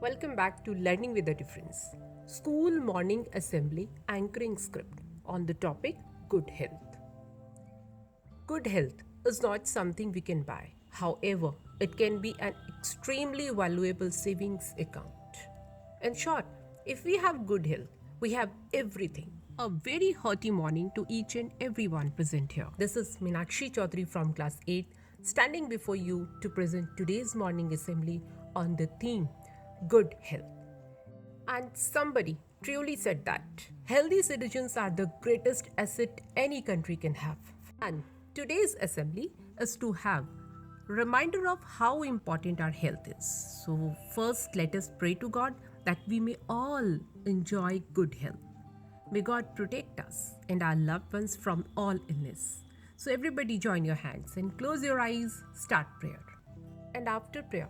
Welcome back to Learning with a Difference, School Morning Assembly Anchoring Script on the topic Good Health. Good health is not something we can buy. However, it can be an extremely valuable savings account. In short, if we have good health, we have everything. A very hearty morning to each and everyone present here. This is Meenakshi Chaudhary from class 8 standing before you to present today's morning assembly on the theme Good Health. And somebody truly said that healthy citizens are the greatest asset any country can have. And today's assembly is to have reminder of how important our health is. So first let us pray to God that we may all enjoy good health. May God protect us and our loved ones from all illness. So everybody join your hands and close your eyes, start prayer. And after prayer,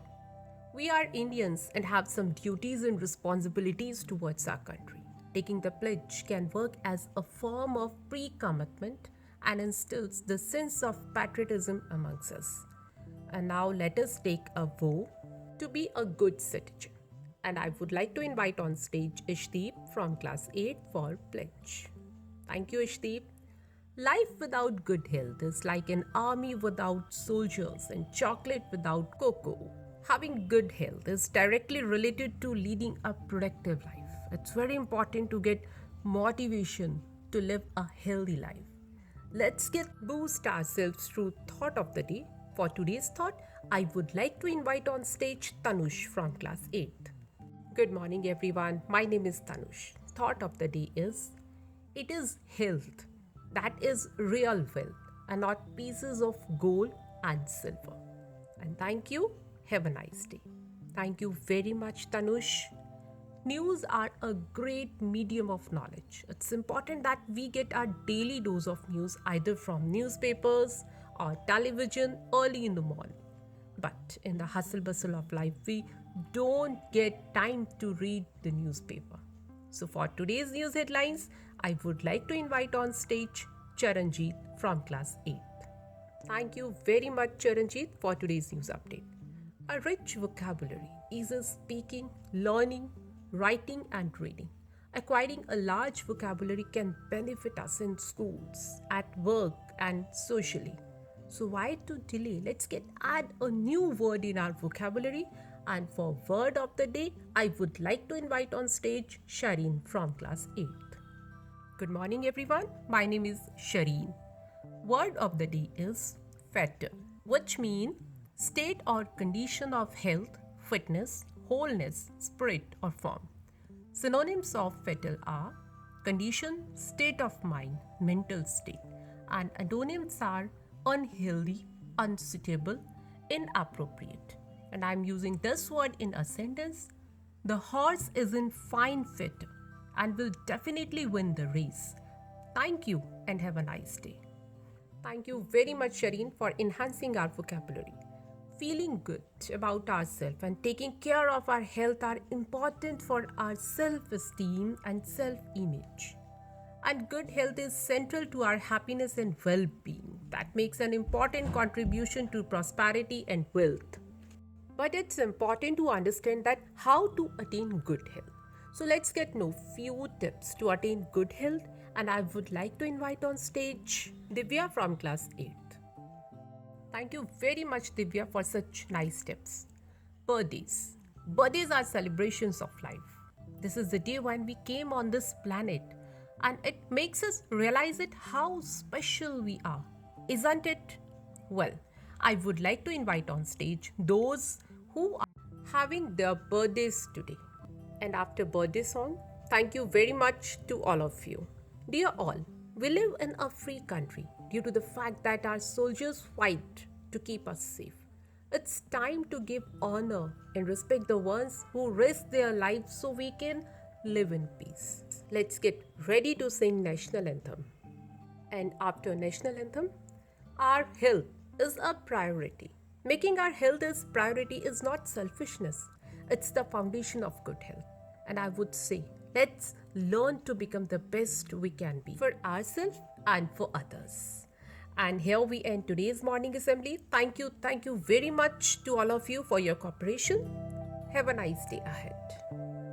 we are Indians and have some duties and responsibilities towards our country. Taking the pledge can work as a form of pre-commitment and instills the sense of patriotism amongst us. And now let us take a vow to be a good citizen. And I would like to invite on stage Ishdeep from class 8 for pledge. Thank you, Ishdeep. Life without good health is like an army without soldiers and chocolate without cocoa. Having good health is directly related to leading a productive life. It's very important to get motivation to live a healthy life. Let's boost ourselves through thought of the day. For today's thought, I would like to invite on stage Tanush from class 8. Good morning everyone. My name is Tanush. Thought of the day is it is health that is real wealth and not pieces of gold and silver. And thank you. Have a nice day. Thank you very much, Tanush. News are a great medium of knowledge. It's important that we get our daily dose of news either from newspapers or television early in the morning. But in the hustle bustle of life, we don't get time to read the newspaper. So for today's news headlines, I would like to invite on stage Charanjit from class 8. Thank you very much, Charanjit, for today's news update. A rich vocabulary eases speaking, learning, writing, and reading. Acquiring a large vocabulary can benefit us in schools, at work, and socially. So why to delay? Let's add a new word in our vocabulary. And for word of the day, I would like to invite on stage Shireen from class 8. Good morning, everyone. My name is Shireen. Word of the day is fatal, which means state or condition of health, fitness, wholeness, spirit, or form. Synonyms of fatal are condition, state of mind, mental state, and antonyms are unhealthy, unsuitable, inappropriate. And I'm using this word in a sentence. The horse is in fine fit and will definitely win the race. Thank you and have a nice day. Thank you very much, Shireen, for enhancing our vocabulary. Feeling good about ourselves and taking care of our health are important for our self-esteem and self-image. And good health is central to our happiness and well-being. That makes an important contribution to prosperity and wealth. But it's important to understand that how to attain good health. So let's know few tips to attain good health, and I would like to invite on stage Divya from class 8. Thank you very much, Divya, for such nice tips. Birthdays. Birthdays are celebrations of life. This is the day when we came on this planet, and it makes us realize how special we are. Isn't it? Well, I would like to invite on stage those who are having their birthdays today. And after birthday song, thank you very much to all of you. Dear all, we live in a free country due to the fact that our soldiers fight to keep us safe. It's time to give honor and respect the ones who risk their lives so we can live in peace. Let's get ready to sing national anthem. And after national anthem, our health is a priority. Making our health as priority is not selfishness. It's the foundation of good health. And I would say, let's learn to become the best we can be for ourselves and for others. And here we end today's morning assembly. Thank you very much to all of you for your cooperation. Have a nice day ahead.